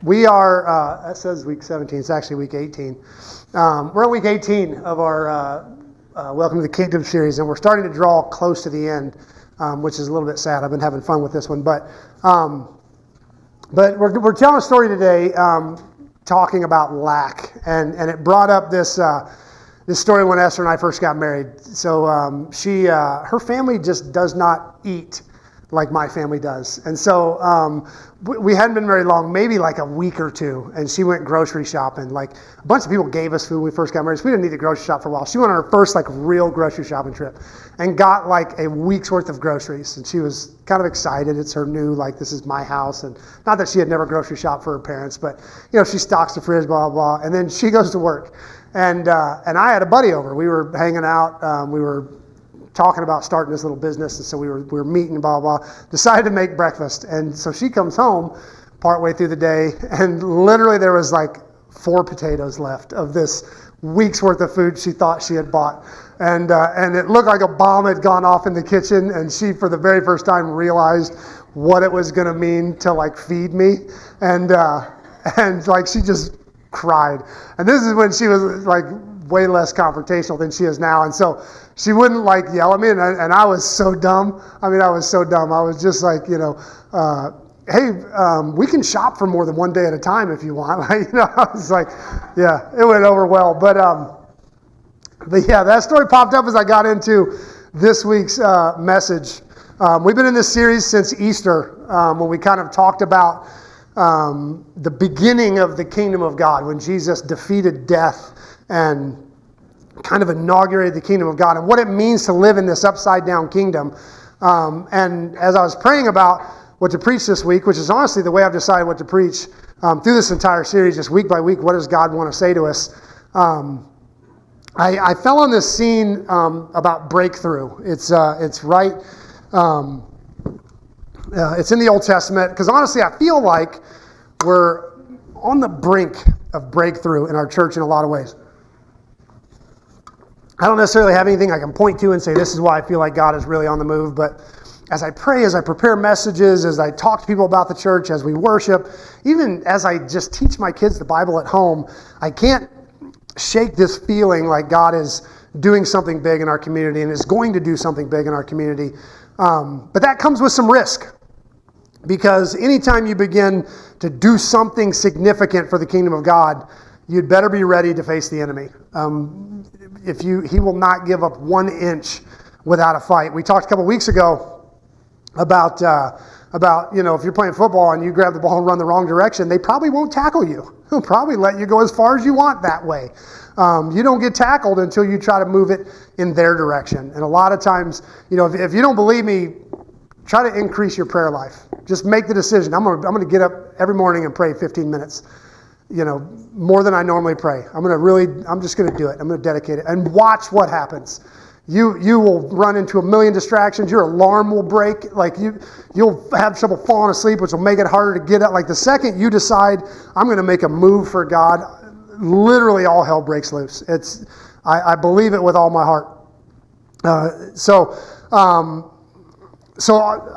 We are, that says week 17, it's actually week 18. We're on week 18 of our Welcome to the Kingdom series, and we're starting to draw close to the end, which is a little bit sad. I've been having fun with this one, but we're telling a story today talking about lack, and it brought up this story when Esther and I first got married. So her family just does not eat like my family does. And so we hadn't been very long, maybe like a week or two, and she went grocery shopping. Like a bunch of people gave us food when we first got married, so we didn't need to grocery shop for a while. She went on her first like real grocery shopping trip and got like a week's worth of groceries. And she was kind of excited. It's her new, like, this is my house. And not that she had never grocery shopped for her parents, but she stocks the fridge, blah, blah, blah. And then she goes to work. And I had a buddy over. We were hanging out. We were talking about starting this little business, and so we were meeting, blah, blah, decided to make breakfast. And so she comes home partway through the day, and literally there was like 4 potatoes left of this week's worth of food she thought she had bought. And it looked like a bomb had gone off in the kitchen, and she, for the very first time, realized what it was going to mean to like feed me. And like she just cried. And this is when she was like way less confrontational than she is now. And so she wouldn't like yell at me, and I was so dumb. I was so dumb. I was just like, hey, we can shop for more than one day at a time if you want. I was like, yeah, it went over well. But yeah, that story popped up as I got into this week's message. We've been in this series since Easter, when we kind of talked about the beginning of the kingdom of God, when Jesus defeated death and kind of inaugurated the kingdom of God and what it means to live in this upside down kingdom. And as I was praying about what to preach this week, which is honestly the way I've decided what to preach through this entire series, just week by week, what does God want to say to us? I fell on this scene about breakthrough. It's right. It's in the Old Testament, because honestly I feel like we're on the brink of breakthrough in our church in a lot of ways. I don't necessarily have anything I can point to and say this is why I feel like God is really on the move, but as I pray, as I prepare messages, as I talk to people about the church, as we worship, even as I just teach my kids the Bible at home, I can't shake this feeling like God is doing something big in our community and is going to do something big in our community. But that comes with some risk, because anytime you begin to do something significant for the kingdom of God, you'd better be ready to face the enemy. He will not give up 1 inch without a fight. We talked a couple weeks ago about if you're playing football and you grab the ball and run the wrong direction, they probably won't tackle you. They'll probably let you go as far as you want that way. You don't get tackled until you try to move it in their direction. And a lot of times, if you don't believe me, try to increase your prayer life. Just make the decision. I'm going to get up every morning and pray 15 minutes. More than I normally pray. I'm just going to do it. I'm going to dedicate it and watch what happens. You will run into a million distractions. Your alarm will break. Like you'll have trouble falling asleep, which will make it harder to get up. Like the second you decide I'm going to make a move for God, literally all hell breaks loose. I believe it with all my heart. So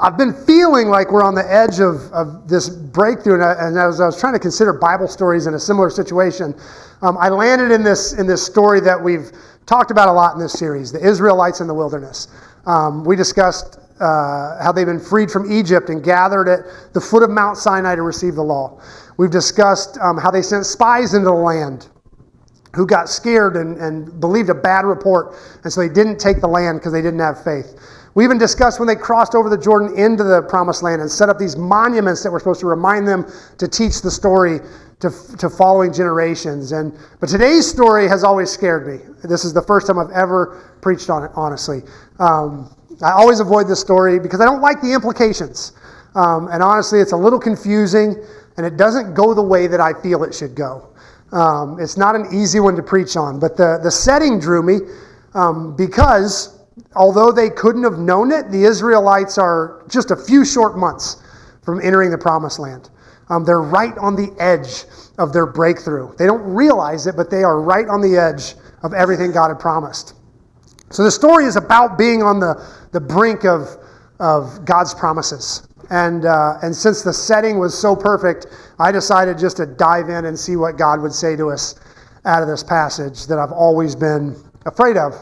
I've been feeling like we're on the edge of this breakthrough, and as I was trying to consider Bible stories in a similar situation, I landed in this story that we've talked about a lot in this series, the Israelites in the wilderness. We discussed how they've been freed from Egypt and gathered at the foot of Mount Sinai to receive the law. We've discussed how they sent spies into the land who got scared and believed a bad report, and so they didn't take the land because they didn't have faith. We even discussed when they crossed over the Jordan into the promised land and set up these monuments that were supposed to remind them to teach the story to following generations. But today's story has always scared me. This is the first time I've ever preached on it, honestly. I always avoid this story because I don't like the implications. And honestly, it's a little confusing, and it doesn't go the way that I feel it should go. It's not an easy one to preach on, but the setting drew me because although they couldn't have known it, the Israelites are just a few short months from entering the promised land. They're right on the edge of their breakthrough. They don't realize it, but they are right on the edge of everything God had promised. So the story is about being on the brink of God's promises. And since the setting was so perfect, I decided just to dive in and see what God would say to us out of this passage that I've always been afraid of.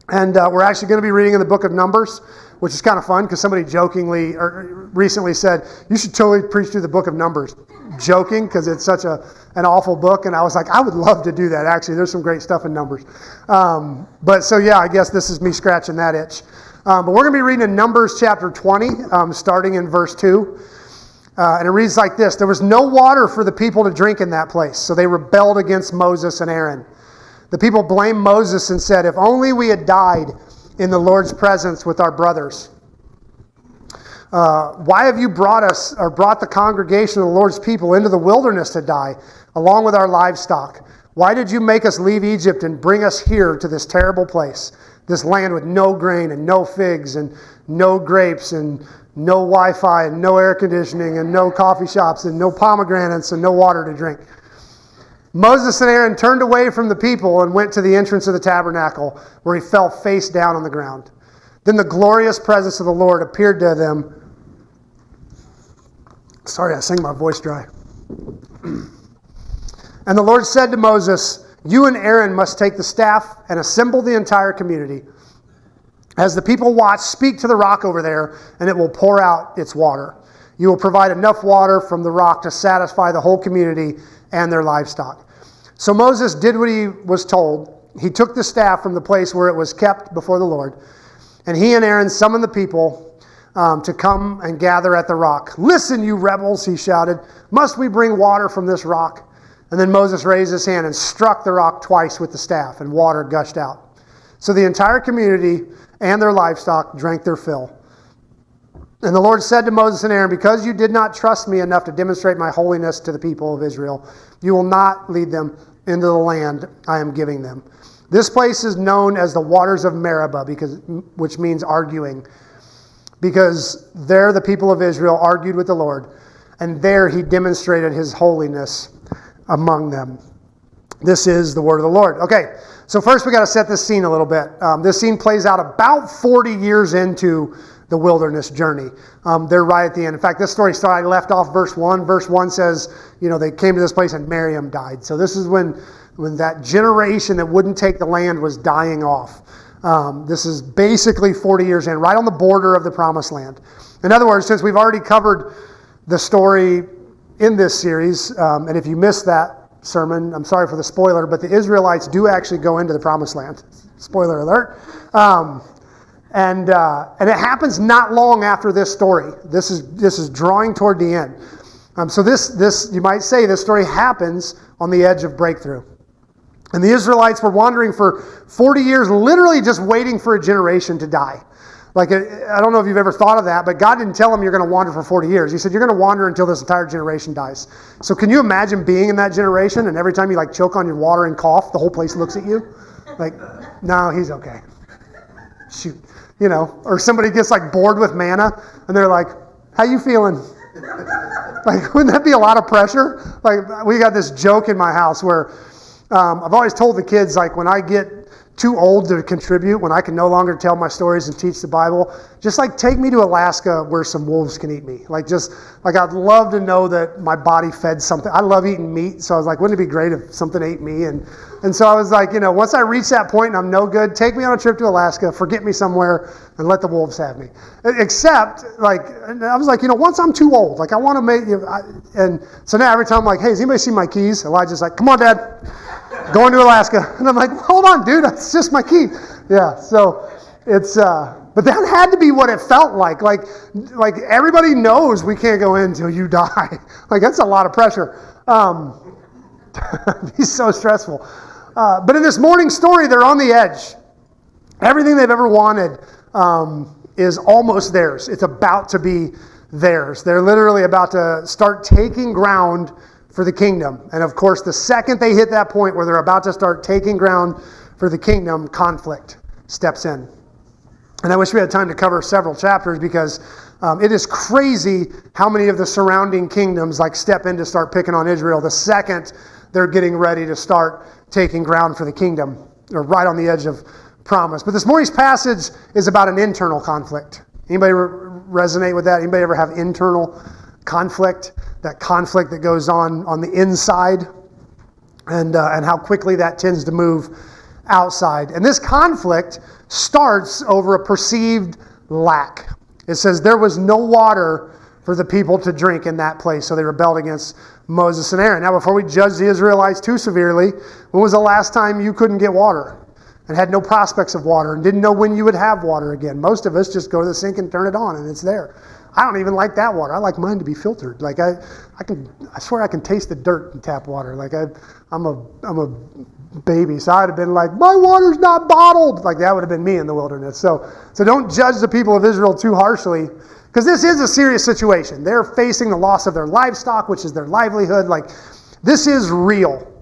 And we're actually going to be reading in the book of Numbers, which is kind of fun because somebody jokingly or recently said, you should totally preach through the book of Numbers. Joking, because it's such an awful book. And I was like, I would love to do that, actually. There's some great stuff in Numbers. But so, yeah, I guess this is me scratching that itch. But we're going to be reading in Numbers chapter 20, starting in verse 2. And it reads like this: There was no water for the people to drink in that place, so they rebelled against Moses and Aaron. The people blamed Moses and said, if only we had died in the Lord's presence with our brothers. Why have you brought the congregation of the Lord's people into the wilderness to die, along with our livestock? Why did you make us leave Egypt and bring us here to this terrible place, this land with no grain and no figs and no grapes and no Wi-Fi and no air conditioning and no coffee shops and no pomegranates and no water to drink? Moses and Aaron turned away from the people and went to the entrance of the tabernacle, where he fell face down on the ground. Then the glorious presence of the Lord appeared to them. Sorry, I sang my voice dry. And the Lord said to Moses, you and Aaron must take the staff and assemble the entire community. As the people watch, speak to the rock over there, and it will pour out its water. You will provide enough water from the rock to satisfy the whole community and their livestock. So Moses did what he was told. He took the staff from the place where it was kept before the Lord, and he and Aaron summoned the people to come and gather at the rock. Listen, you rebels, he shouted. Must we bring water from this rock? And then Moses raised his hand and struck the rock twice with the staff, and water gushed out. So the entire community and their livestock drank their fill. And the Lord said to Moses and Aaron, because you did not trust me enough to demonstrate my holiness to the people of Israel, you will not lead them into the land I am giving them. This place is known as the waters of Meribah, which means arguing, because there the people of Israel argued with the Lord, and there he demonstrated his holiness among them. This is the word of the Lord. Okay, so first we got to set this scene a little bit. This scene plays out about 40 years into the wilderness journey. They're right at the end. In fact, this story started, I left off verse 1. Verse 1 says, they came to this place and Miriam died. So this is when that generation that wouldn't take the land was dying off. This is basically 40 years in, right on the border of the promised land. In other words, since we've already covered the story in this series, and if you missed that sermon, I'm sorry for the spoiler, but the Israelites do actually go into the promised land. Spoiler alert. And it happens not long after this story. This is drawing toward the end. So this you might say this story happens on the edge of breakthrough. And the Israelites were wandering for 40 years, literally just waiting for a generation to die. Like, I don't know if you've ever thought of that, but God didn't tell them you're going to wander for 40 years. He said you're going to wander until this entire generation dies. So can you imagine being in that generation, and every time you choke on your water and cough, the whole place looks at you? No, he's okay. Shoot. Or somebody gets bored with manna, and they're like, how you feeling? Wouldn't that be a lot of pressure? We got this joke in my house where I've always told the kids, when I get too old to contribute, when I can no longer tell my stories and teach the Bible, just take me to Alaska where some wolves can eat me. I'd love to know that my body fed something. I love eating meat, so I was like, wouldn't it be great if something ate me? And so I was like, once I reach that point and I'm no good, take me on a trip to Alaska, forget me somewhere, and let the wolves have me. Except, I was like, once I'm too old, I want to make you. And so now every time I'm like, hey, has anybody seen my keys? Elijah's like, come on, Dad. Going to Alaska. And I'm like, hold on, dude, that's just my key. Yeah, so it's, but that had to be what it felt like. Like everybody knows we can't go in until you die. That's a lot of pressure. It'd be so stressful. But in this morning story, they're on the edge. Everything they've ever wanted is almost theirs. It's about to be theirs. They're literally about to start taking ground for the kingdom. And of course, the second they hit that point where they're about to start taking ground for the kingdom, conflict steps in. And I wish we had time to cover several chapters because it is crazy how many of the surrounding kingdoms step in to start picking on Israel the second they're getting ready to start taking ground for the kingdom, or right on the edge of promise. But this morning's passage is about an internal conflict. Anybody resonate with that? Anybody ever have internal conflict? That conflict that goes on the inside, and how quickly that tends to move outside. And this conflict starts over a perceived lack. It says there was no water for the people to drink in that place, so they rebelled against Moses and Aaron. Now, before we judge the Israelites too severely, when was the last time you couldn't get water and had no prospects of water and didn't know when you would have water again? Most of us just go to the sink and turn it on and it's there. I don't even like that water. I like mine to be filtered. Like I swear I can taste the dirt in tap water. Like I'm a baby, so I'd have been like, my water's not bottled. Like that would have been me in the wilderness. So don't judge the people of Israel too harshly, because this is a serious situation. They're facing the loss of their livestock, which is their livelihood. Like this is real.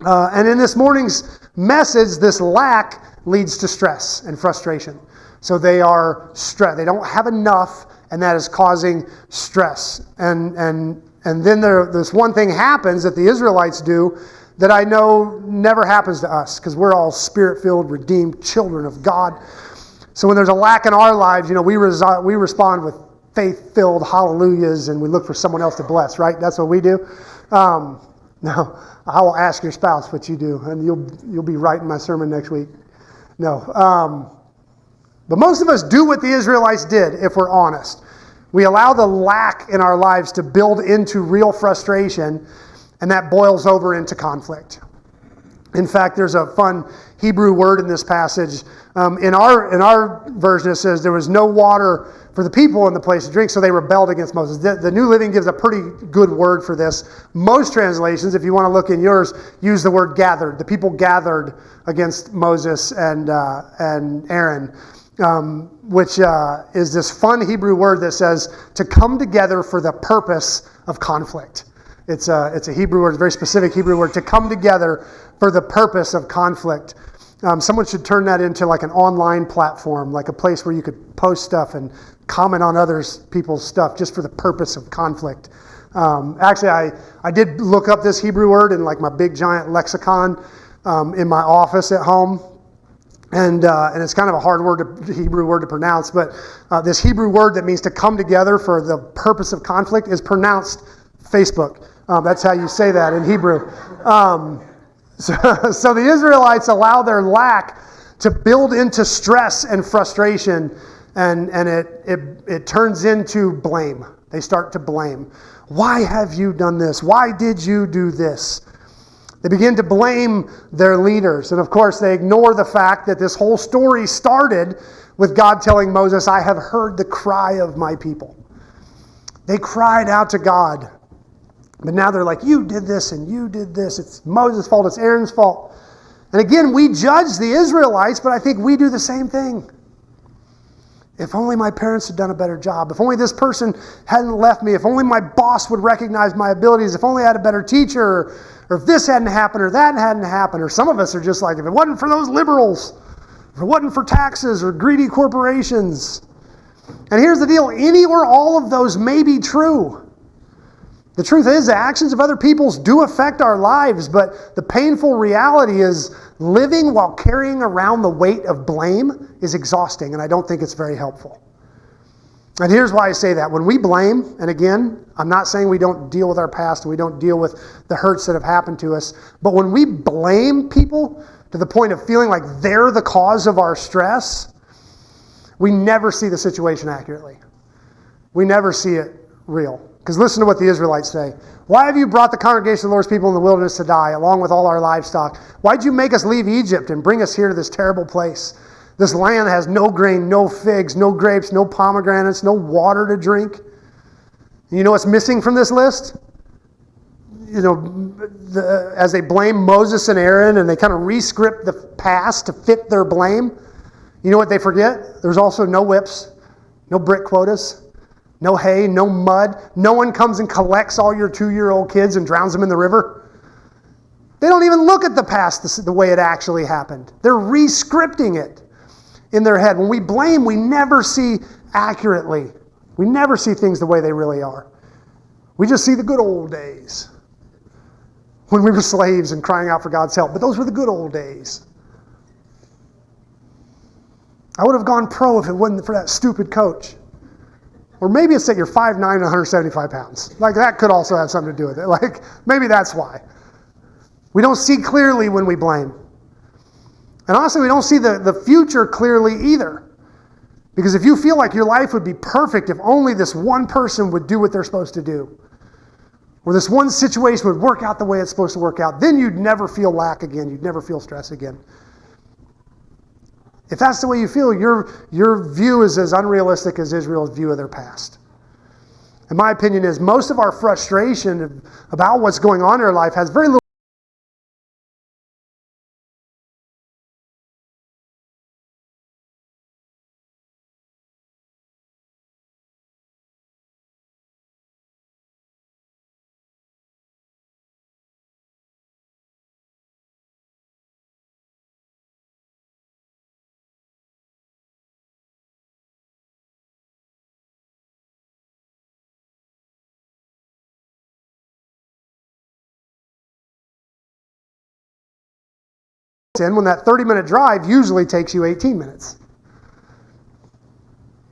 And in this morning's message, this lack leads to stress and frustration. So they are stressed. They don't have enough, and that is causing stress. And then this one thing happens that the Israelites do that I know never happens to us, because we're all spirit-filled, redeemed children of God. So when there's a lack in our lives, we respond with faith-filled hallelujahs, and we look for someone else to bless, right? That's what we do. No, I will ask your spouse what you do, and you'll be writing my sermon next week. No. But most of us do what the Israelites did, if we're honest. We allow the lack in our lives to build into real frustration, and that boils over into conflict. In fact, there's a fun Hebrew word in this passage. In our version, it says there was no water for the people in the place to drink, so they rebelled against Moses. The New Living gives a pretty good word for this. Most translations, if you want to look in yours, use the word gathered. The people gathered against Moses and Aaron. Which is this fun Hebrew word that says to come together for the purpose of conflict. It's a Hebrew word, a very specific Hebrew word, to come together for the purpose of conflict. Someone should turn that into like an online platform, like a place where you could post stuff and comment on people's stuff just for the purpose of conflict. Actually, I did look up this Hebrew word in like my big giant lexicon in my office at home. And it's kind of a hard Hebrew word to pronounce, but this Hebrew word that means to come together for the purpose of conflict is pronounced Facebook. That's how you say that in Hebrew. So the Israelites allow their lack to build into stress and frustration, and it turns into blame. They start to blame. Why have you done this? Why did you do this? They begin to blame their leaders. And of course, they ignore the fact that this whole story started with God telling Moses, I have heard the cry of my people. They cried out to God. But now they're like, you did this and you did this. It's Moses' fault. It's Aaron's fault. And again, we judge the Israelites, but I think we do the same thing. If only my parents had done a better job. If only this person hadn't left me. If only my boss would recognize my abilities. If only I had a better teacher. Or if this hadn't happened or that hadn't happened. Or some of us are just like, if it wasn't for those liberals, if it wasn't for taxes or greedy corporations. And here's the deal. Any or all of those may be true. The truth is, the actions of other people's do affect our lives, but the painful reality is living while carrying around the weight of blame is exhausting, and I don't think it's very helpful. And here's why I say that. When we blame, and again, I'm not saying we don't deal with our past and we don't deal with the hurts that have happened to us, but when we blame people to the point of feeling like they're the cause of our stress, we never see the situation accurately. We never see it real. Because listen to what the Israelites say. Why have you brought the congregation of the Lord's people in the wilderness to die, along with all our livestock? Why did you make us leave Egypt and bring us here to this terrible place? This land has no grain, no figs, no grapes, no pomegranates, no water to drink. And you know what's missing from this list? As they blame Moses and Aaron and they kind of re-script the past to fit their blame, you know what they forget? There's also no whips, no brick quotas. No hay, no mud. No one comes and collects all your 2-year-old kids and drowns them in the river. They don't even look at the past the way it actually happened. They're re-scripting it in their head. When we blame, we never see accurately. We never see things the way they really are. We just see the good old days when we were slaves and crying out for God's help. But those were the good old days. I would have gone pro if it wasn't for that stupid coach. Or maybe it's that you're 5'9" and 175 pounds. Like that could also have something to do with it. Like maybe that's why. We don't see clearly when we blame. And honestly, we don't see the future clearly either. Because if you feel like your life would be perfect if only this one person would do what they're supposed to do, or this one situation would work out the way it's supposed to work out, then you'd never feel lack again. You'd never feel stress again. If that's the way you feel, your view is as unrealistic as Israel's view of their past. And my opinion is most of our frustration about what's going on in our life has very little in when that 30-minute drive usually takes you 18 minutes.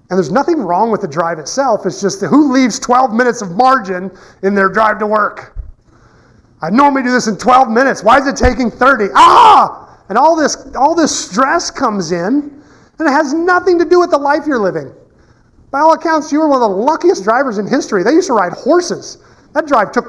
And there's nothing wrong with the drive itself. It's just that who leaves 12 minutes of margin in their drive to work? I normally do this in 12 minutes. Why is it taking 30? And all this stress comes in, and it has nothing to do with the life you're living. By all accounts, you were one of the luckiest drivers in history. They used to ride horses. That drive took